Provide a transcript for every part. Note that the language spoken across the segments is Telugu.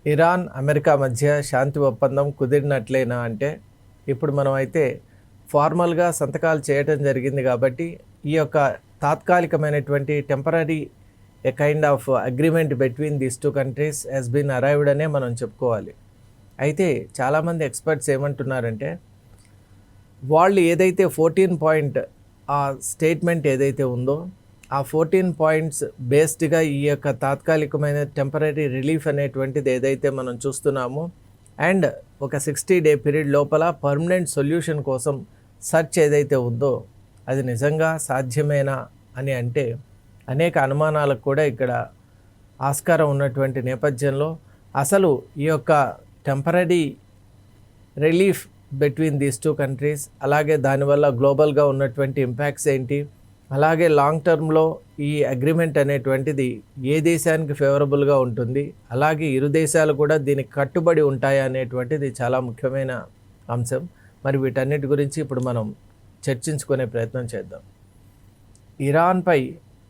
ఇరాన్, అమెరికా మధ్య శాంతి ఒప్పందం కుదిరినట్లేనా అంటే, ఇప్పుడు మనం అయితే ఫార్మల్‌గా సంతకాలు చేయటం జరిగింది కాబట్టి, ఈ యొక్క తాత్కాలికమైనటువంటి temporary a kind of agreement between these 2 countries has been arrived అనే మనం చెప్పుకోవాలి. అయితే చాలామంది ఎక్స్‌పర్ట్స్ ఏమంటున్నారంటే, వాళ్ళు ఏదైతే 14 పాయింట్ ఆ స్టేట్మెంట్ ఏదైతే ఉందో, ఆ 14 పాయింట్స్ బేస్డ్‌గా ఈ యొక్క తాత్కాలికమైన టెంపరరీ రిలీఫ్ అనేటువంటిది ఏదైతే మనం చూస్తున్నామో, అండ్ ఒక 60 డే పీరియడ్ లోపల పర్మనెంట్ సొల్యూషన్ కోసం సెర్చ్ ఏదైతే ఉందో, అది నిజంగా సాధ్యమేనా అని అంటే అనేక అనుమానాలకు కూడా ఇక్కడ ఆస్కారం ఉన్నటువంటి నేపథ్యంలో, అసలు ఈ యొక్క temporary relief between these 2 countries, అలాగే దానివల్ల గ్లోబల్గా ఉన్నటువంటి ఇంపాక్ట్స్ ఏంటి, అలాగే లాంగ్ టర్మ్లో ఈ అగ్రిమెంట్ అనేటువంటిది ఏ దేశానికి ఫేవరబుల్గా ఉంటుంది, అలాగే ఇరు దేశాలు కూడా దీనికి కట్టుబడి ఉంటాయా అనేటువంటిది చాలా ముఖ్యమైన అంశం. మరి వీటన్నిటి గురించి ఇప్పుడు మనం చర్చించుకునే ప్రయత్నం చేద్దాం. ఇరాన్పై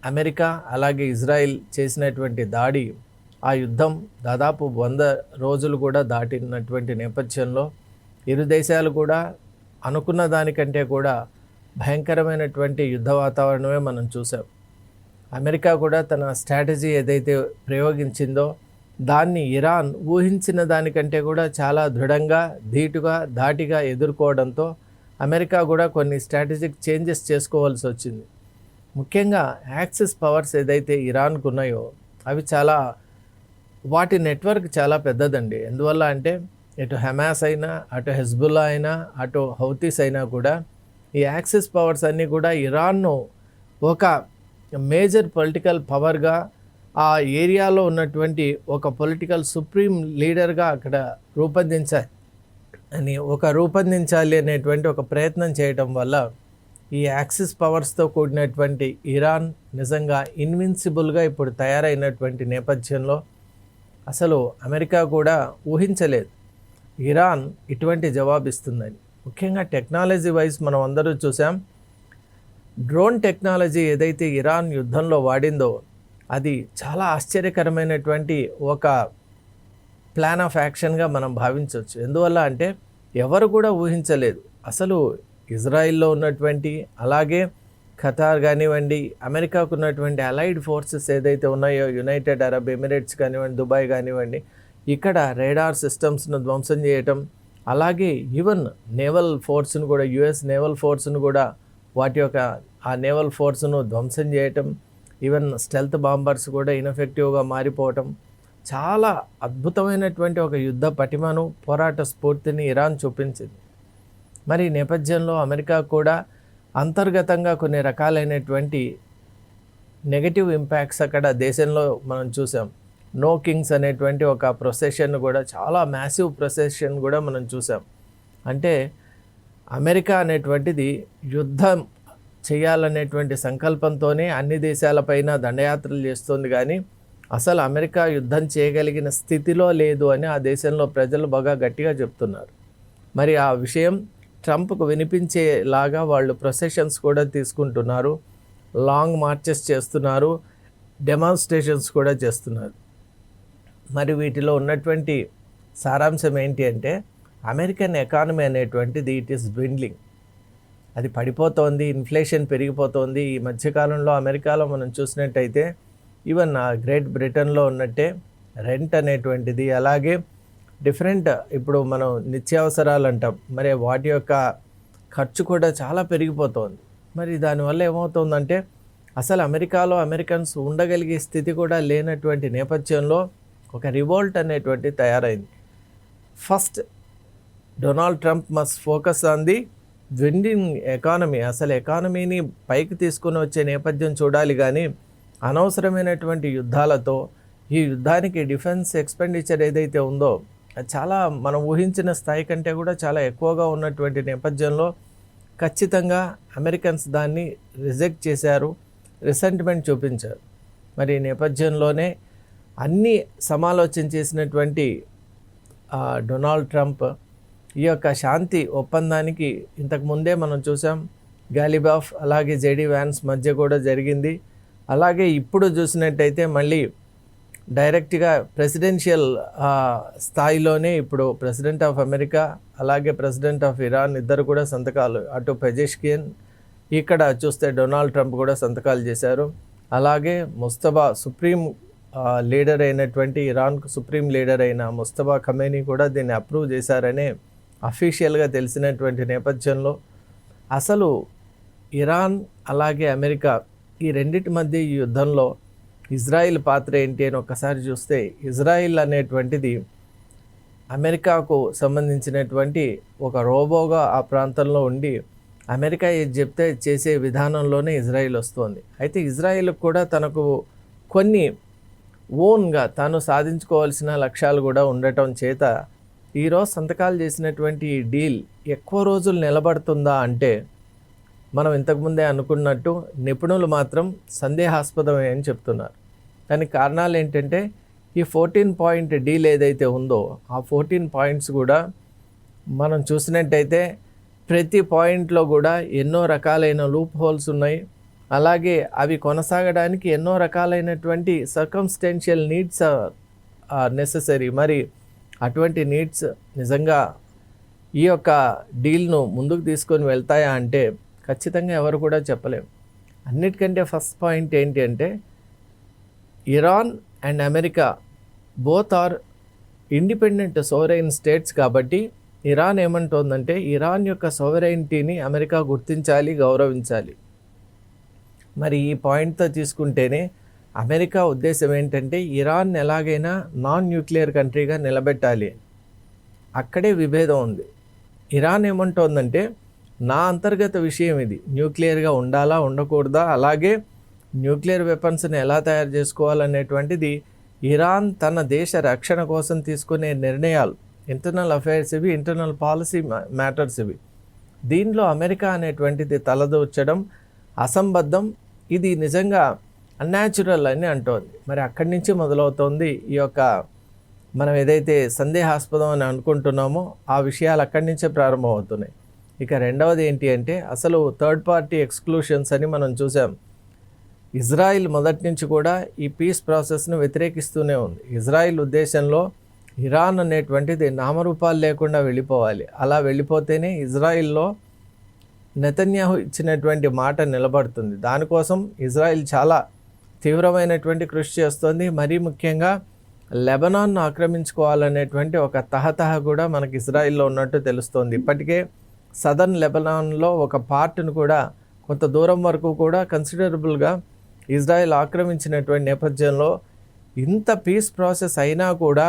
అమెరికా అలాగే ఇజ్రాయిల్ చేసినటువంటి దాడి, ఆ యుద్ధం దాదాపు 100 రోజులు కూడా దాటినటువంటి నేపథ్యంలో ఇరు దేశాలు కూడా అనుకున్న దానికంటే కూడా భయంకరమైనటువంటి యుద్ధ వాతావరణమే మనం చూసాం. అమెరికా కూడా తన స్ట్రాటజీ ఏదైతే ప్రయోగించిందో, దాన్ని ఇరాన్ ఊహించిన దానికంటే కూడా చాలా దృఢంగా, ధీటుగా, ధాటిగా ఎదుర్కోవడంతో అమెరికా కూడా కొన్ని స్ట్రాటజిక్ చేంజెస్ చేసుకోవాల్సి వచ్చింది. ముఖ్యంగా యాక్సిస్ పవర్స్ ఏదైతే ఇరాన్కు ఉన్నాయో, అవి వాటి నెట్వర్క్ చాలా పెద్దదండి. ఎందువల్ల అంటే ఇటు హమాస్ అయినా, అటు హెజ్బుల్లా అయినా, అటు హౌతీస్ అయినా కూడా ఈ యాక్సిస్ పవర్స్ అన్నీ కూడా ఇరాన్ను ఒక మేజర్ పొలిటికల్ పవర్గా, ఆ ఏరియాలో ఉన్నటువంటి ఒక పొలిటికల్ సుప్రీం లీడర్గా అక్కడ రూపొందించాలి అనేటువంటి ఒక ప్రయత్నం చేయటం వల్ల ఈ యాక్సిస్ పవర్స్తో కూడినటువంటి ఇరాన్ నిజంగా ఇన్విన్సిబుల్గా ఇప్పుడు తయారైనటువంటి నేపథ్యంలో అసలు అమెరికా కూడా ఊహించలేదు ఇరాన్ ఇటువంటి జవాబిస్తుందని. ముఖ్యంగా టెక్నాలజీ వైజ్ మనం అందరూ చూసాం. డ్రోన్ టెక్నాలజీ ఏదైతే ఇరాన్ యుద్ధంలో వాడిందో, అది చాలా ఆశ్చర్యకరమైనటువంటి ఒక ప్లాన్ ఆఫ్ యాక్షన్గా మనం భావించవచ్చు. ఎందువల్ల అంటే ఎవరు కూడా ఊహించలేదు. అసలు ఇజ్రాయిల్లో ఉన్నటువంటి, అలాగే ఖతార్ కానివ్వండి, అమెరికాకు ఉన్నటువంటి అలైడ్ ఫోర్సెస్ ఏదైతే ఉన్నాయో, యునైటెడ్ అరబ్ ఎమిరేట్స్ కానివ్వండి, దుబాయ్ కానివ్వండి, ఇక్కడ రేడార్ సిస్టమ్స్ను ధ్వంసం చేయటం, అలాగే ఈవెన్ నేవల్ ఫోర్స్ను కూడా, యుఎస్ నేవల్ ఫోర్స్ను కూడా వాటి యొక్క ఆ నేవల్ ఫోర్స్ను ధ్వంసం చేయటం, ఈవెన్ స్టెల్త్ బాంబర్స్ కూడా ఇన్ఎఫెక్టివ్గా మారిపోవటం, చాలా అద్భుతమైనటువంటి ఒక యుద్ధ పటిమను, పోరాట స్ఫూర్తిని ఇరాన్ చూపించింది. మరి ఈ నేపథ్యంలో అమెరికా కూడా అంతర్గతంగా కొన్ని రకాలైనటువంటి నెగటివ్ ఇంపాక్ట్స్ అక్కడ దేశంలో మనం చూసాం. నో కింగ్స్ అనేటువంటి ఒక ప్రొసెషన్ కూడా, చాలా మ్యాసివ్ ప్రొసెషన్ కూడా మనం చూసాం. అంటే అమెరికా అనేటువంటిది యుద్ధం చేయాలనేటువంటి సంకల్పంతోనే అన్ని దేశాలపైన దండయాత్రలు చేస్తుంది, కానీ అసలు అమెరికా యుద్ధం చేయగలిగిన స్థితిలో లేదు అని ఆ దేశంలో ప్రజలు బాగా గట్టిగా చెప్తున్నారు. మరి ఆ విషయం ట్రంప్కు వినిపించేలాగా వాళ్ళు ప్రొసెషన్స్ కూడా తీసుకుంటున్నారు, లాంగ్ మార్చెస్ చేస్తున్నారు, డెమాన్స్ట్రేషన్స్ కూడా చేస్తున్నారు. మరి వీటిలో ఉన్నటువంటి సారాంశం ఏంటి అంటే, అమెరికన్ ఎకానమీ అనేటువంటిది ఇట్ ఈస్ dwindling. అది పడిపోతోంది, ఇన్ఫ్లేషన్ పెరిగిపోతోంది. ఈ మధ్యకాలంలో అమెరికాలో మనం చూసినట్టయితే ఈవెన్ గ్రేట్ బ్రిటన్లో ఉన్నట్టే రెంట్ అనేటువంటిది, అలాగే డిఫరెంట్ ఇప్పుడు మనం నిత్యావసరాలు అంటాం, మరి వాటి యొక్క ఖర్చు కూడా చాలా పెరిగిపోతోంది. మరి దానివల్ల ఏమవుతుందంటే అసలు అమెరికాలో అమెరికన్స్ ఉండగలిగే స్థితి కూడా లేనటువంటి నేపథ్యంలో ఒక రివోల్ట్ అనేటువంటి తయారైంది. First Donald Trump must focus on the dwindling economy. అసలు ఎకానమీని పైకి తీసుకుని వచ్చే నేపథ్యం చూడాలి, కానీ అనవసరమైనటువంటి యుద్ధాలతో ఈ యుద్ధానికి డిఫెన్స్ ఎక్స్పెండిచర్ ఏదైతే ఉందో, అది చాలా మనం ఊహించిన స్థాయి కంటే కూడా చాలా ఎక్కువగా ఉన్నటువంటి నేపథ్యంలో ఖచ్చితంగా అమెరికన్స్ దాన్ని రిజెక్ట్ చేశారు, రిసెంట్మెంట్ చూపించారు. మరి ఈ నేపథ్యంలోనే అన్నీ సమాలోచన చేసినటువంటి డొనాల్డ్ ట్రంప్ ఈ యొక్క శాంతి ఒప్పందానికి ఇంతకుముందే మనం చూసాం, గాలిబాఫ్ అలాగే జేడీ వ్యాన్స్ మధ్య కూడా జరిగింది. అలాగే ఇప్పుడు చూసినట్టయితే మళ్ళీ డైరెక్ట్గా ప్రెసిడెన్షియల్ స్థాయిలోనే ఇప్పుడు ప్రెసిడెంట్ ఆఫ్ అమెరికా అలాగే ప్రెసిడెంట్ ఆఫ్ ఇరాన్ ఇద్దరు కూడా సంతకాలు, అటు పెజెష్కియన్, ఇక్కడ చూస్తే డొనాల్డ్ ట్రంప్ కూడా సంతకాలు చేశారు. అలాగే ముస్తఫా సుప్రీం లీడర్ అయినటువంటి, ఇరాన్కు సుప్రీం లీడర్ అయిన ముస్తఫా ఖమేనీ కూడా దీన్ని అప్రూవ్ చేశారనే అఫీషియల్గా తెలిసినటువంటి నేపథ్యంలో అసలు ఇరాన్ అలాగే అమెరికా ఈ రెండింటి మధ్య ఈ యుద్ధంలో ఇజ్రాయిల్ పాత్ర ఏంటి అని ఒక్కసారి చూస్తే, ఇజ్రాయిల్ అనేటువంటిది అమెరికాకు సంబంధించినటువంటి ఒక రోబోగా ఆ ప్రాంతంలో ఉండి అమెరికా ఏది చెప్తే చేసే విధానంలోనే ఇజ్రాయిల్ వస్తుంది. అయితే ఇజ్రాయిల్కి కూడా తనకు కొన్ని ఓన్గా తాను సాధించుకోవాల్సిన లక్ష్యాలు కూడా ఉండటం చేత ఈరోజు సంతకాలు చేసినటువంటి ఈ డీల్ ఎక్కువ రోజులు నిలబడుతుందా అంటే మనం ఇంతకుముందే అనుకున్నట్టు నిపుణులు మాత్రం సందేహాస్పదమే అని చెప్తున్నారు. దానికి కారణాలు ఏంటంటే ఈ 14 పాయింట్ డీల్ ఏదైతే ఉందో ఆ 14 పాయింట్స్ కూడా మనం చూసినట్టయితే ప్రతి పాయింట్లో కూడా ఎన్నో రకాలైన లూప్ హోల్స్ ఉన్నాయి. అలాగే అవి కొనసాగడానికి ఎన్నో రకాలైనటువంటి సర్కమ్స్టెన్షియల్ నీడ్స్ నెససరీ. మరి అటువంటి నీడ్స్ నిజంగా ఈ యొక్క డీల్ను ముందుకు తీసుకొని వెళ్తాయా అంటే ఖచ్చితంగా ఎవరు కూడా చెప్పలేం. అన్నిటికంటే ఫస్ట్ పాయింట్ ఏంటి అంటే Iran and America both are independent sovereign states కాబట్టి ఇరాన్ ఏమంటోందంటే ఇరాన్ యొక్క సోవరైనిటీని అమెరికా గుర్తించాలి, గౌరవించాలి. మరి ఈ పాయింట్తో తీసుకుంటేనే అమెరికా ఉద్దేశం ఏంటంటే ఇరాన్ ఎలాగైనా నాన్ న్యూక్లియర్ కంట్రీగా నిలబెట్టాలి. అక్కడే విభేదం ఉంది. ఇరాన్ ఏమంటోందంటే నా అంతర్గత విషయం ఇది, న్యూక్లియర్గా ఉండాలా ఉండకూడదా, అలాగే న్యూక్లియర్ వెపన్స్ని ఎలా తయారు చేసుకోవాలనేటువంటిది ఇరాన్ తన దేశ రక్షణ కోసం తీసుకునే నిర్ణయాలు, ఇంటర్నల్ అఫైర్స్ ఇవి, ఇంటర్నల్ పాలసీ మ్యాటర్స్ ఇవి. దీనిలో అమెరికా అనేటువంటిది తలదూర్చడం అసంబద్ధం, ఇది నిజంగా అన్యాచురల్ అని అంటోంది. మరి అక్కడి నుంచి మొదలవుతోంది ఈ యొక్క మనం ఏదైతే సందేహాస్పదం అని అనుకుంటున్నామో ఆ విషయాలు అక్కడి నుంచే ప్రారంభమవుతున్నాయి. ఇక రెండవది ఏంటి అంటే అసలు థర్డ్ పార్టీ ఎక్స్క్లూషన్స్ అని మనం చూసాం. ఇజ్రాయిల్ మొదటి నుంచి కూడా ఈ పీస్ ప్రాసెస్ను వ్యతిరేకిస్తూనే ఉంది. ఇజ్రాయిల్ ఉద్దేశంలో ఇరాన్ అనేటువంటిది నామరూపాలు లేకుండా వెళ్ళిపోవాలి. అలా వెళ్ళిపోతేనే ఇజ్రాయిల్లో నెతన్యాహు ఇచ్చినటువంటి మాట నిలబడుతుంది. దానికోసం ఇజ్రాయిల్ చాలా తీవ్రమైనటువంటి కృషి చేస్తుంది. మరీ ముఖ్యంగా లెబనాన్ను ఆక్రమించుకోవాలనేటువంటి ఒక తహతహ కూడా మనకి ఇజ్రాయిల్లో ఉన్నట్టు తెలుస్తోంది. ఇప్పటికే సదర్న్ లెబనాన్లో ఒక పార్ట్ను కూడా కొంత దూరం వరకు కూడా కన్సిడరబుల్గా ఇజ్రాయెల్ ఆక్రమించినటువంటి నేపథ్యంలో ఇంత పీస్ ప్రాసెస్ అయినా కూడా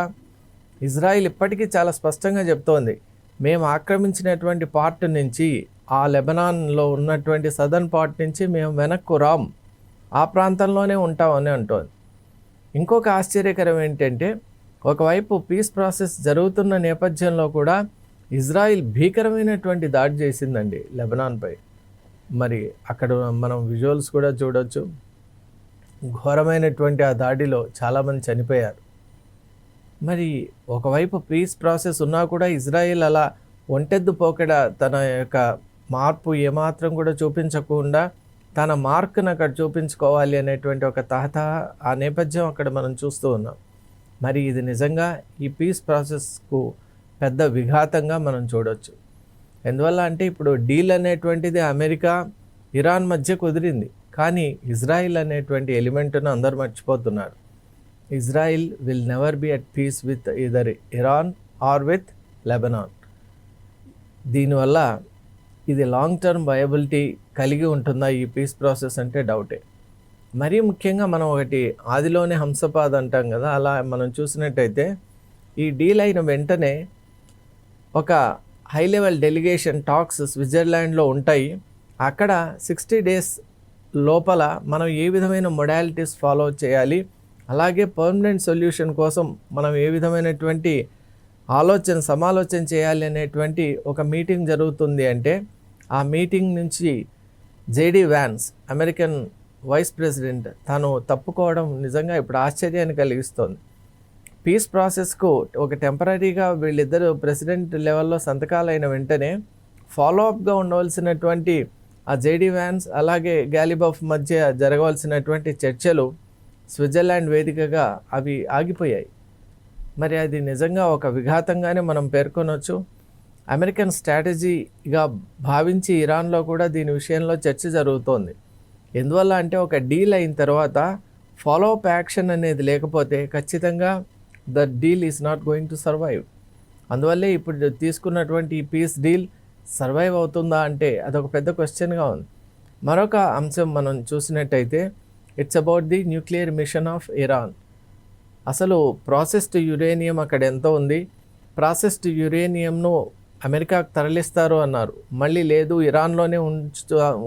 ఇజ్రాయిల్ ఇప్పటికీ చాలా స్పష్టంగా చెప్తోంది, మేము ఆక్రమించినటువంటి పార్ట్ నుంచి ఆ లెబనాన్లో ఉన్నటువంటి సదర్న్ పార్ట్ నుంచి మేము వెనక్కు రాం, ఆ ప్రాంతంలోనే ఉంటామని అంటోంది. ఇంకొక ఆశ్చర్యకరం ఏంటంటే ఒకవైపు పీస్ ప్రాసెస్ జరుగుతున్న నేపథ్యంలో కూడా ఇజ్రాయిల్ భీకరమైనటువంటి దాడి చేసిందండి లెబనాన్పై. మరి అక్కడ మనం విజువల్స్ కూడా చూడొచ్చు. ఘోరమైనటువంటి ఆ దాడిలో చాలామంది చనిపోయారు. మరి ఒకవైపు పీస్ ప్రాసెస్ ఉన్నా కూడా ఇజ్రాయిల్ అలా ఒంటెద్దు పోకడ తన యొక్క మార్పు ఏమాత్రం కూడా చూపించకుండా తన మార్క్ను అక్కడ చూపించుకోవాలి అనేటువంటి ఒక తహతహ ఆ నేపథ్యం అక్కడ మనం చూస్తూ ఉన్నాం. మరి ఇది నిజంగా ఈ పీస్ ప్రాసెస్కు పెద్ద విఘాతంగా మనం చూడవచ్చు. ఎందువల్ల అంటే ఇప్పుడు డీల్ అనేటువంటిది అమెరికా ఇరాన్ మధ్య కుదిరింది, కానీ ఇజ్రాయిల్ అనేటువంటి ఎలిమెంట్ను అందరూ మర్చిపోతున్నారు. Israel will never be at peace with either Iran or with Lebanon. దీనివల్ల ఇది లాంగ్ టర్మ్ వయబిలిటీ కలిగి ఉంటుందా ఈ పీస్ ప్రాసెస్ అంటే డౌటే. మరీ ముఖ్యంగా మనం ఒకటి ఆదిలోనే హంసపాద్ అంటాం కదా, అలా మనం చూసినట్టయితే ఈ డీల్ అయిన వెంటనే ఒక హై లెవెల్ డెలిగేషన్ టాక్స్ స్విట్జర్లాండ్లో ఉంటాయి. అక్కడ 60 days లోపల మనం ఏ విధమైన మొడాలిటీస్ ఫాలో చేయాలి, అలాగే పర్మనెంట్ సొల్యూషన్ కోసం మనం ఏ విధమైనటువంటి సమాలోచన చేయాలి అనేటువంటి ఒక మీటింగ్ జరుగుతుంది. అంటే ఆ మీటింగ్ నుంచి JD Vance American vice president తను తప్పుకోవడం నిజంగా ఇప్పుడు ఆశ్చర్యాన్ని కలిగిస్తోంది. పీస్ ప్రాసెస్కు ఒక టెంపరీగా వీళ్ళిద్దరూ ప్రెసిడెంట్ లెవెల్లో సంతకాలైన వెంటనే ఫాలోఅప్గా ఉండవలసినటువంటి ఆ జేడీ వ్యాన్స్ అలాగే గ్యాలిబాఫ్ మధ్య జరగవలసినటువంటి చర్చలు స్విట్జర్లాండ్ వేదికగా అవి ఆగిపోయాయి. మరి అది నిజంగా ఒక విఘాతంగానే మనం పేర్కొనవచ్చు. అమెరికన్ స్ట్రాటజీగా భావించి ఇరాన్లో కూడా దీని విషయంలో చర్చ జరుగుతోంది. ఎందువల్ల అంటే ఒక డీల్ అయిన తర్వాత ఫాలో అప్ యాక్షన్ అనేది లేకపోతే ఖచ్చితంగా the deal is not going to survive. అందువల్లే ఇప్పుడు తీసుకున్నటువంటి ఈ పీస్ డీల్ సర్వైవ్ అవుతుందా అంటే అదొక పెద్ద క్వశ్చన్గా ఉంది. మరొక అంశం మనం చూసినట్టయితే it's about the nuclear machine of Iran. అసలు ప్రాసెస్డ్ యురేనియం అక్కడ ఎంత ఉంది, ప్రాసెస్డ్ యురేనియంను అమెరికాకు తరలిస్తారు అన్నారు, మళ్ళీ లేదు ఇరాన్లోనే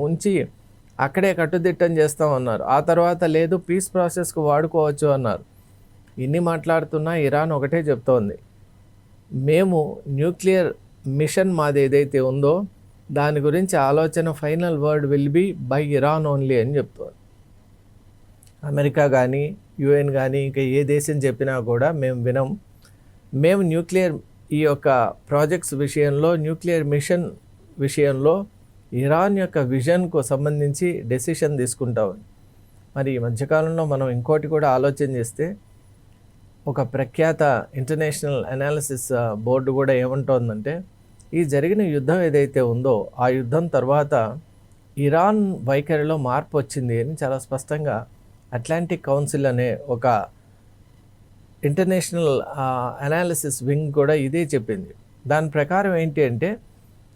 ఉంచి అక్కడే కట్టుదిట్టం చేస్తామన్నారు, ఆ తర్వాత లేదు పీస్ ప్రాసెస్కు వాడుకోవచ్చు అన్నారు. ఇన్ని మాట్లాడుతున్నా ఇరాన్ ఒకటే చెప్తోంది, మేము న్యూక్లియర్ మిషన్ మాది ఏదైతే ఉందో దాని గురించి ఆలోచన final word will be by Iran only అని చెప్తోంది. అమెరికా కానీ యుఎన్ కానీ ఇంకా ఏ దేశం చెప్పినా కూడా మేము వినం. మేము న్యూక్లియర్ ఈ యొక్క ప్రాజెక్ట్స్ విషయంలో, న్యూక్లియర్ మిషన్ విషయంలో ఇరాన్ యొక్క విజన్కు సంబంధించి డెసిషన్ తీసుకుంటామని. మరి ఈ మధ్యకాలంలో మనం ఇంకోటి కూడా ఆలోచన చేస్తే ఒక ప్రఖ్యాత ఇంటర్నేషనల్ అనాలిసిస్ బోర్డు కూడా ఏమంటోందంటే ఈ జరిగిన యుద్ధం ఏదైతే ఉందో ఆ యుద్ధం తర్వాత ఇరాన్ వైఖరిలో మార్పు వచ్చింది అని చాలా స్పష్టంగా అట్లాంటిక్ కౌన్సిల్ అనే ఒక ఇంటర్నేషనల్ అనాలిసిస్ వింగ్ కూడా ఇదే చెప్పింది. దాని ప్రకారం ఏంటి అంటే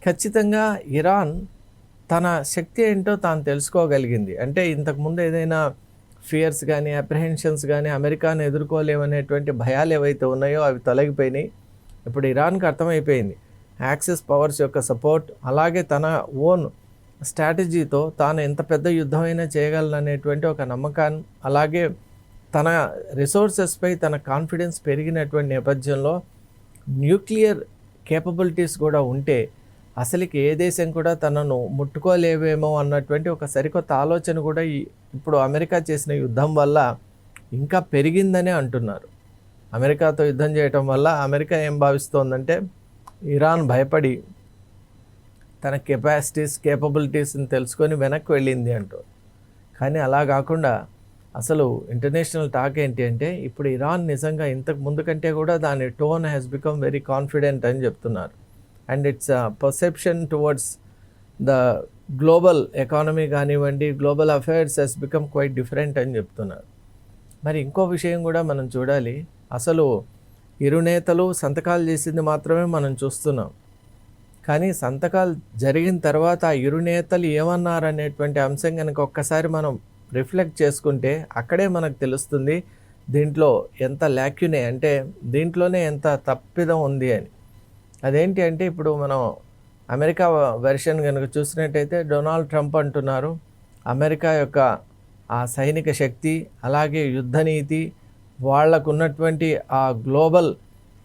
ఖచ్చితంగా ఇరాన్ తన శక్తి ఏంటో తాను తెలుసుకోగలిగింది. అంటే ఇంతకుముందు ఏదైనా ఫియర్స్ కానీ అప్రిహెన్షన్స్ కానీ అమెరికాను ఎదుర్కోలేమనేటువంటి భయాలు ఏవైతే ఉన్నాయో అవి తొలగిపోయినాయి. ఇప్పుడు ఇరాన్కి అర్థమైపోయింది యాక్సిస్ పవర్స్ యొక్క సపోర్ట్, అలాగే తన ఓన్ స్ట్రాటజీతో తాను ఎంత పెద్ద యుద్ధమైనా చేయగలననేటువంటి ఒక నమ్మకాన్ని, అలాగే తన రిసోర్సెస్పై తన కాన్ఫిడెన్స్ పెరిగినటువంటి నేపథ్యంలో న్యూక్లియర్ కేపబిలిటీస్ కూడా ఉంటే అసలుకి ఏ దేశం కూడా తనను ముట్టుకోలేవేమో అన్నటువంటి ఒక సరికొత్త ఆలోచన కూడా ఇప్పుడు అమెరికా చేసిన యుద్ధం వల్ల ఇంకా పెరిగిందనే అంటున్నారు. అమెరికాతో యుద్ధం చేయటం వల్ల అమెరికా ఏం భావిస్తోందంటే ఇరాన్ భయపడి తన కెపాసిటీస్ కేపబిలిటీస్ని తెలుసుకొని వెనక్కి వెళ్ళింది అంటూ. కానీ అలా కాకుండా అసలు ఇంటర్నేషనల్ టాక్ ఏంటి అంటే ఇప్పుడు ఇరాన్ నిజంగా ఇంతకు ముందు కంటే కూడా దాని tone has become very confident అని చెప్తున్నారు. And its perception towards the global economy కానివ్వండి, global affairs has become quite different అని చెప్తున్నారు. మరి ఇంకో విషయం కూడా మనం చూడాలి. అసలు ఇరు నేతలు సంతకాలు చేసింది మాత్రమే మనం చూస్తున్నాం, కానీ సంతకాలు జరిగిన తర్వాత ఆ ఇరు నేతలు ఏమన్నారనేటువంటి అంశం కనుక ఒక్కసారి మనం రిఫ్లెక్ట్ చేసుకుంటే అక్కడే మనకు తెలుస్తుంది దీంట్లో ఎంత ల్యాక్యునే, అంటే దీంట్లోనే ఎంత తప్పిదం ఉంది అని. అదేంటి అంటే ఇప్పుడు మనం అమెరికా వెర్షన్ కనుక చూసినట్టయితే డొనాల్డ్ ట్రంప్ అంటున్నారు అమెరికా యొక్క ఆ సైనిక శక్తి, అలాగే యుద్ధ నీతి, వాళ్లకు ఉన్నటువంటి ఆ గ్లోబల్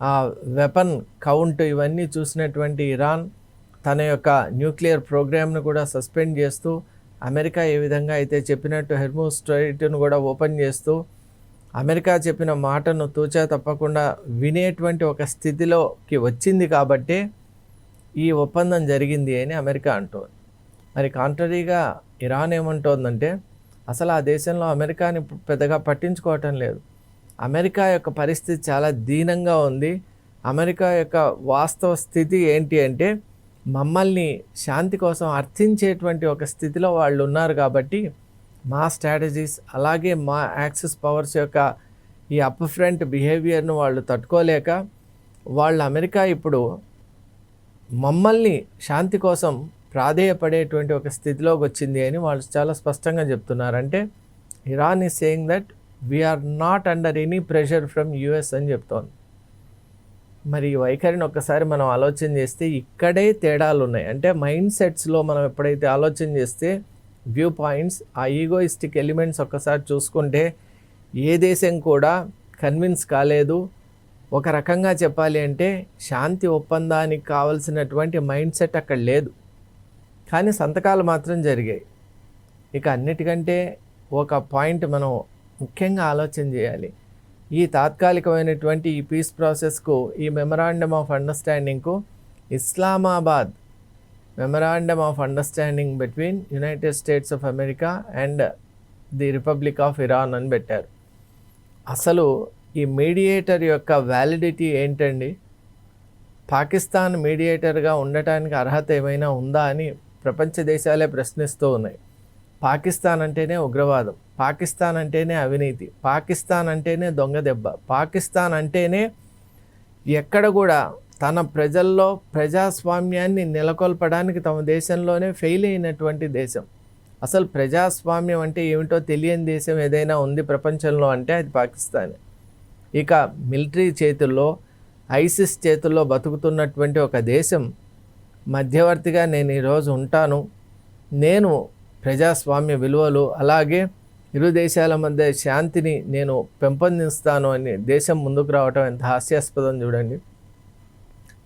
ఆ వెపన్ కౌంట్ ఇవన్నీ చూసినటువంటి ఇరాన్ తన యొక్క న్యూక్లియర్ ప్రోగ్రామ్ను కూడా సస్పెండ్ చేస్తూ, అమెరికా ఏ విధంగా అయితే చెప్పినట్టు హెర్మూజ్ స్ట్రైట్ను కూడా ఓపెన్ చేస్తూ అమెరికా చెప్పిన మాటను తూచా తప్పకుండా వినేటువంటి ఒక స్థితిలోకి వచ్చింది కాబట్టి ఈ ఒప్పందం జరిగింది అని అమెరికా అంటోంది. మరి కాంట్రరీగా ఇరాన్ ఏమంటోందంటే అసలు ఆ దేశంలో అమెరికాని పెద్దగా పట్టించుకోవటం లేదు, అమెరికా యొక్క పరిస్థితి చాలా దీనంగా ఉంది, అమెరికా యొక్క వాస్తవ స్థితి ఏంటి అంటే మమ్మల్ని శాంతి కోసం అర్థించేటువంటి ఒక స్థితిలో వాళ్ళు ఉన్నారు కాబట్టి మా స్ట్రాటజీస్ అలాగే మా యాక్సిస్ పవర్స్ యొక్క ఈ అప్ ఫ్రంట్ బిహేవియర్ను వాళ్ళు తట్టుకోలేక వాళ్ళు అమెరికా ఇప్పుడు మమ్మల్ని శాంతి కోసం ప్రాధేయపడేటువంటి ఒక స్థితిలోకి వచ్చింది అని వాళ్ళు చాలా స్పష్టంగా చెప్తున్నారు. అంటే Iran is saying that we are not under any pressure from US అని చెప్తోంది. మరి ఈ వైఖరిని ఒక్కసారి మనం ఆలోచన చేస్తే ఇక్కడే తేడాలు ఉన్నాయి. అంటే మైండ్ సెట్స్లో మనం ఎప్పుడైతే ఆలోచన చేస్తే వ్యూ పాయింట్స్, ఆ ఈగోయిస్టిక్ ఎలిమెంట్స్ ఒక్కసారి చూసుకుంటే ఏ దేశం కూడా కన్విన్స్ కాలేదు. ఒక రకంగా చెప్పాలి అంటే శాంతి ఒప్పందానికి కావాల్సినటువంటి మైండ్ సెట్ అక్కడ లేదు, కానీ సంతకాలు మాత్రం జరిగాయి. ఇక అన్నిటికంటే ఒక పాయింట్ మనం ముఖ్యంగా ఆలోచన చేయాలి. ఈ తాత్కాలికమైనటువంటి ఈ పీస్ ప్రాసెస్కు, ఈ మెమరాండమ్ ఆఫ్ అండర్స్టాండింగ్కు Islamabad memorandum of understanding between United States of America and the Republic of Iran అని పెట్టారు. అసలు ఈ మీడియేటర్ యొక్క వ్యాలిడిటీ ఏంటండి? పాకిస్తాన్ మీడియేటర్గా ఉండటానికి అర్హత ఏమైనా ఉందా అని ప్రపంచ దేశాలే ప్రశ్నిస్తూ ఉన్నాయి. పాకిస్తాన్ అంటేనే ఉగ్రవాదం, పాకిస్తాన్ అంటేనే అవినీతి, పాకిస్తాన్ అంటేనే దొంగ దెబ్బ, పాకిస్తాన్ అంటేనే ఎక్కడ కూడా తన ప్రజల్లో ప్రజాస్వామ్యాన్ని నెలకొల్పడానికి తమ దేశంలోనే ఫెయిల్ అయినటువంటి దేశం. అసలు ప్రజాస్వామ్యం అంటే ఏమిటో తెలియని దేశం ఏదైనా ఉంది ప్రపంచంలో అంటే అది పాకిస్తాన్. ఇక మిలిటరీ చేతుల్లో, ఐసిస్ చేతుల్లో బతుకుతున్నటువంటి ఒక దేశం మధ్యవర్తిగా నేను ఈరోజు ఉంటాను, నేను ప్రజాస్వామ్య విలువలు అలాగే ఇరు దేశాల మధ్య శాంతిని నేను పెంపొందిస్తాను అని దేశం ముందుకు రావటం ఎంత హాస్యాస్పదం చూడండి.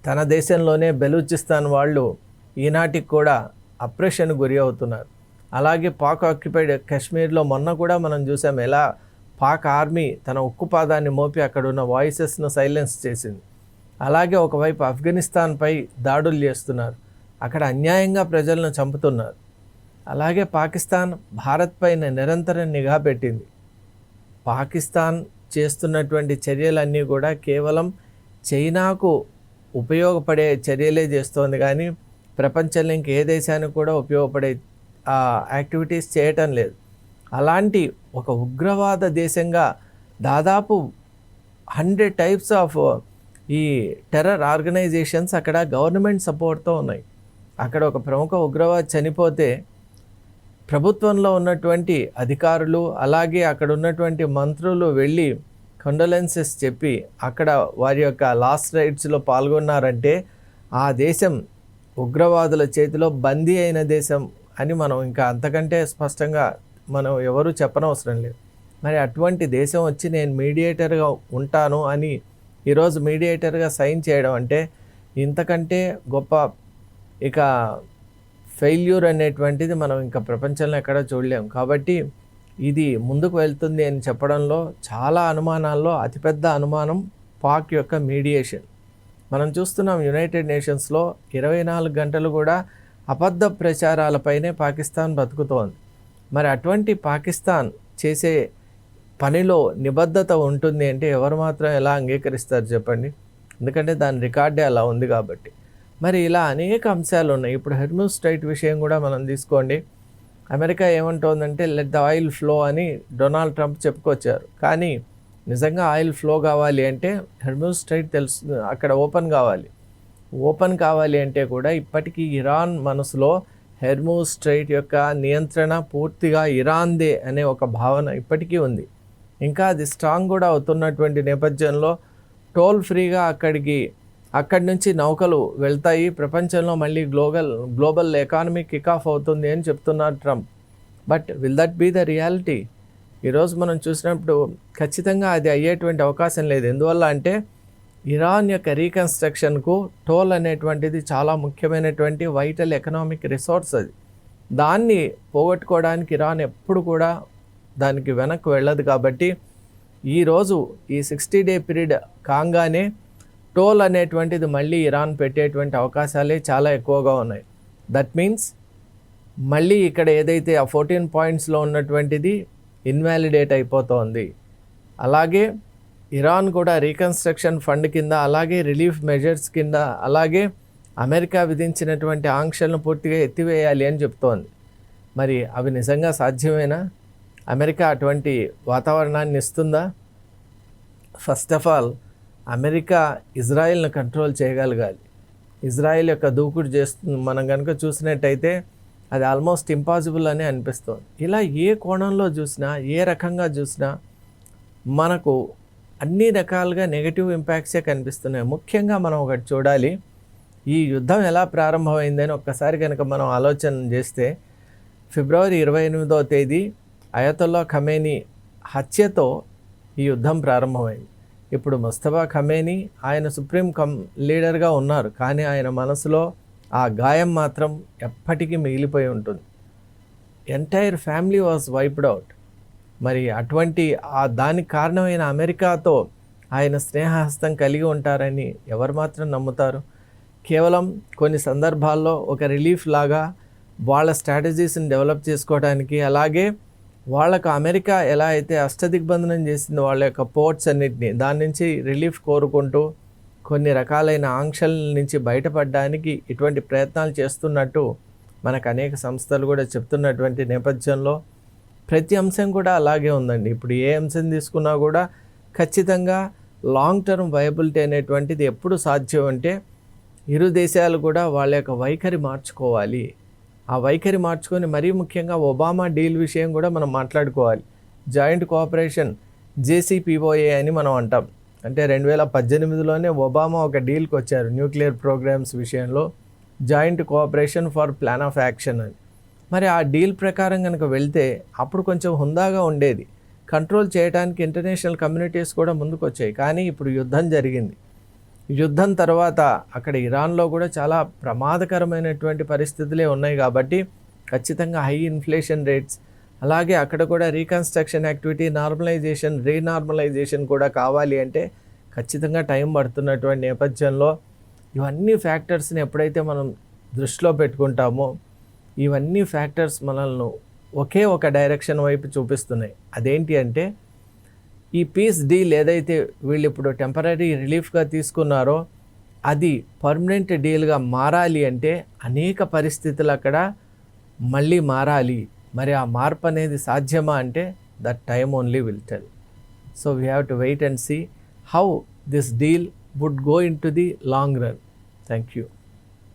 తన దేశంలోనే బెలూచిస్తాన్ వాళ్ళు ఈనాటికి కూడా అప్రెషన్ గురి అవుతున్నారు. అలాగే పాక్ ఆక్యుపైడ్ కాశ్మీర్లో మొన్న కూడా మనం చూసాం ఎలా పాక్ ఆర్మీ తన ఉక్కుపాదాన్ని మోపి అక్కడ ఉన్న వాయిసెస్ను సైలెన్స్ చేసింది. అలాగే ఒకవైపు ఆఫ్ఘనిస్తాన్పై దాడులు చేస్తున్నారు, అక్కడ అన్యాయంగా ప్రజలను చంపుతున్నారు. అలాగే పాకిస్తాన్ భారత్ పైన నిరంతరం నిఘా పెట్టింది. పాకిస్తాన్ చేస్తున్నటువంటి చర్యలన్నీ కూడా కేవలం చైనాకు ఉపయోగపడే చర్యలే చేస్తోంది, కానీ ప్రపంచంలో ఇంకే దేశానికి కూడా ఉపయోగపడే యాక్టివిటీస్ చేయటం లేదు. అలాంటి ఒక ఉగ్రవాద దేశంగా దాదాపు 100 టైప్స్ ఆఫ్ ఈ టెర్రర్ ఆర్గనైజేషన్స్ అక్కడ గవర్నమెంట్ సపోర్ట్తో ఉన్నాయి. అక్కడ ఒక ప్రముఖ ఉగ్రవాది చనిపోతే ప్రభుత్వంలో ఉన్నటువంటి అధికారులు అలాగే అక్కడ ఉన్నటువంటి మంత్రులు వెళ్ళి కండోలెన్సెస్ చెప్పి అక్కడ వారి యొక్క లాస్ట్ రైట్స్లో పాల్గొన్నారంటే ఆ దేశం ఉగ్రవాదుల చేతిలో బందీ అయిన దేశం అని మనం ఇంకా అంతకంటే స్పష్టంగా మనం ఎవరు చెప్పనవసరం లేదు. మరి అటువంటి దేశం వచ్చి నేను మీడియేటర్గా ఉంటాను అని ఈరోజు మీడియేటర్గా సైన్ చేయడం అంటే ఇంతకంటే గొప్ప ఇక ఫెయిల్యూర్ అనేటువంటిది మనం ఇంకా ప్రపంచంలో ఎక్కడా చూడలేం. కాబట్టి ఇది ముందుకు వెళ్తుంది అని చెప్పడంలో చాలా అనుమానాల్లో అతిపెద్ద అనుమానం పాక్ యొక్క మీడియేషన్. మనం చూస్తున్నాం యునైటెడ్ నేషన్స్లో 24 గంటలు కూడా అబద్ధ ప్రచారాలపైనే పాకిస్తాన్ బతుకుతోంది. మరి అటువంటి పాకిస్తాన్ చేసే పనిలో నిబద్ధత ఉంటుంది అంటే ఎవరు మాత్రం ఎలా అంగీకరిస్తారు చెప్పండి? ఎందుకంటే దాని రికార్డే అలా ఉంది కాబట్టి. మరి ఇలా అనేక అంశాలు ఉన్నాయి. ఇప్పుడు హెర్మూజ్ స్ట్రైట్ విషయం కూడా మనం తీసుకోండి. అమెరికా ఏమంటోందంటే లెట్ ద ఆయిల్ ఫ్లో అని డొనాల్డ్ ట్రంప్ చెప్పుకొచ్చారు. కానీ నిజంగా ఆయిల్ ఫ్లో కావాలి అంటే హెర్మూజ్ స్ట్రైట్ అక్కడ ఓపెన్ కావాలి అంటే కూడా ఇప్పటికీ ఇరాన్ మనసులో హెర్మూజ్ స్ట్రైట్ యొక్క నియంత్రణ పూర్తిగా ఇరాన్దే అనే ఒక భావన ఇప్పటికీ ఉంది. ఇంకా అది స్ట్రాంగ్ కూడా అవుతున్నటువంటి నేపథ్యంలో టోల్ ఫ్రీగా అక్కడి నుంచి నౌకలు వెళ్తాయి, ప్రపంచంలో మళ్ళీ గ్లోబల్ ఎకానమీ కిక్ ఆఫ్ అవుతుంది అని చెప్తున్నారు Trump. But will that be the reality? ఈరోజు మనం చూసినప్పుడు ఖచ్చితంగా అది అయ్యేటువంటి అవకాశం లేదు. ఎందువల్ల అంటే ఇరాన్ యొక్క రీకన్స్ట్రక్షన్కు టోల్ అనేటువంటిది చాలా ముఖ్యమైనటువంటి వైటల్ ఎకనామిక్ రిసోర్స్. అది దాన్ని పోగొట్టుకోవడానికి ఇరాన్ ఎప్పుడు కూడా దానికి వెనక్కి వెళ్ళదు. కాబట్టి ఈరోజు ఈ 60 డే పీరియడ్ కాగానే టోల్ అనేటువంటిది మళ్ళీ ఇరాన్ పెట్టేటువంటి అవకాశాలే చాలా ఎక్కువగా ఉన్నాయి. దట్ మీన్స్ మళ్ళీ ఇక్కడ ఏదైతే ఆ 14 పాయింట్స్లో ఉన్నటువంటిది ఇన్వాలిడేట్ అయిపోతోంది. అలాగే ఇరాన్ కూడా రీకన్స్ట్రక్షన్ ఫండ్ కింద అలాగే రిలీఫ్ మెజర్స్ కింద అలాగే అమెరికా విధించినటువంటి ఆంక్షలను పూర్తిగా ఎత్తివేయాలి అని చెప్తోంది. మరి అవి నిజంగా సాధ్యమేనా? అమెరికా అటువంటి వాతావరణాన్ని ఇస్తుందా? ఫస్ట్ ఆఫ్ ఆల్ అమెరికా ఇజ్రాయెల్ను కంట్రోల్ చేయగలగాలి. ఇజ్రాయెల్ యొక్క దూకుడు చేస్తుంది మనం కనుక చూసినట్టయితే అది ఆల్మోస్ట్ ఇంపాసిబుల్ అని అనిపిస్తుంది. ఇలా ఏ కోణంలో చూసినా ఏ రకంగా చూసినా మనకు అన్ని రకాలుగా నెగటివ్ ఇంపాక్ట్సే కనిపిస్తున్నాయి. ముఖ్యంగా మనం ఒకటి చూడాలి, ఈ యుద్ధం ఎలా ప్రారంభమైందని ఒక్కసారి కనుక మనం ఆలోచన చేస్తే ఫిబ్రవరి 28వ తేదీ అయతొల్లా ఖమేనీ హత్యతో ఈ యుద్ధం ప్రారంభమైంది. ఇప్పుడు ముస్తఫా ఖమేనీ ఆయన సుప్రీం లీడర్గా ఉన్నారు, కానీ ఆయన మనసులో ఆ గాయం మాత్రం ఎప్పటికీ మిగిలిపోయి ఉంటుంది. Entire family was wiped out. మరి అటువంటి దానికి కారణమైన అమెరికాతో ఆయన స్నేహహస్తం కలిగి ఉంటారని ఎవరు మాత్రం నమ్ముతారు? కేవలం కొన్ని సందర్భాల్లో ఒక రిలీఫ్ లాగా వాళ్ళ స్ట్రాటజీస్ని డెవలప్ చేసుకోవడానికి అలాగే వాళ్ళకు అమెరికా ఎలా అయితే అష్టదిగ్బంధనం చేసిందో వాళ్ళ యొక్క పోర్ట్స్ అన్నిటిని, దాని నుంచి రిలీఫ్ కోరుకుంటూ కొన్ని రకాలైన ఆంక్షల నుంచి బయటపడడానికి ఇటువంటి ప్రయత్నాలు చేస్తున్నట్టు మనకు అనేక సంస్థలు కూడా చెప్తున్నటువంటి నేపథ్యంలో ప్రతి అంశం కూడా అలాగే ఉందండి. ఇప్పుడు ఏ అంశం తీసుకున్నా కూడా ఖచ్చితంగా లాంగ్ టర్మ్ వయబిలిటీ అనేటువంటిది ఎప్పుడు సాధ్యం అంటే ఇరు దేశాలు కూడా వాళ్ళ యొక్క వైఖరి మార్చుకోవాలి. ఆ వైఖరి మార్చుకొని మరీ ముఖ్యంగా ఒబామా డీల్ విషయం కూడా మనం మాట్లాడుకోవాలి. జాయింట్ కోఆపరేషన్ JCPOA అని మనం అంటాం. అంటే 2018లోనే ఒబామా ఒక డీల్కి వచ్చారు న్యూక్లియర్ ప్రోగ్రామ్స్ విషయంలో, joint cooperation for plan of action అని. మరి ఆ డీల్ ప్రకారం కనుక వెళ్తే అప్పుడు కొంచెం హుందాగా ఉండేది, కంట్రోల్ చేయడానికి ఇంటర్నేషనల్ కమ్యూనిటీస్ కూడా ముందుకు వచ్చాయి. కానీ ఇప్పుడు యుద్ధం జరిగింది. యుద్ధం తర్వాత అక్కడ ఇరాన్లో కూడా చాలా ప్రమాదకరమైనటువంటి పరిస్థితులే ఉన్నాయి. కాబట్టి ఖచ్చితంగా హై ఇన్ఫ్లేషన్ రేట్స్, అలాగే అక్కడ కూడా రీకన్స్ట్రక్షన్ యాక్టివిటీ, నార్మలైజేషన్, రీనార్మలైజేషన్ కూడా కావాలి అంటే ఖచ్చితంగా టైం పడుతున్నటువంటి నేపథ్యంలో ఇవన్నీ ఫ్యాక్టర్స్ని ఎప్పుడైతే మనం దృష్టిలో పెట్టుకుంటామో ఇవన్నీ ఫ్యాక్టర్స్ మనల్ని ఒకే ఒక డైరెక్షన్ వైపు చూపిస్తున్నాయి. అదేంటి అంటే ఈ పీస్ డీల్ ఏదైతే వీళ్ళు ఇప్పుడు టెంపరీ రిలీఫ్గా తీసుకున్నారో అది పర్మనెంట్ డీల్గా మారాలి అంటే అనేక పరిస్థితులు అక్కడ మళ్ళీ మారాలి. మరి ఆ మార్పు అనేది సాధ్యమా అంటే that time only will tell. So we have to wait and see how this deal would go in to the long run. Thank you.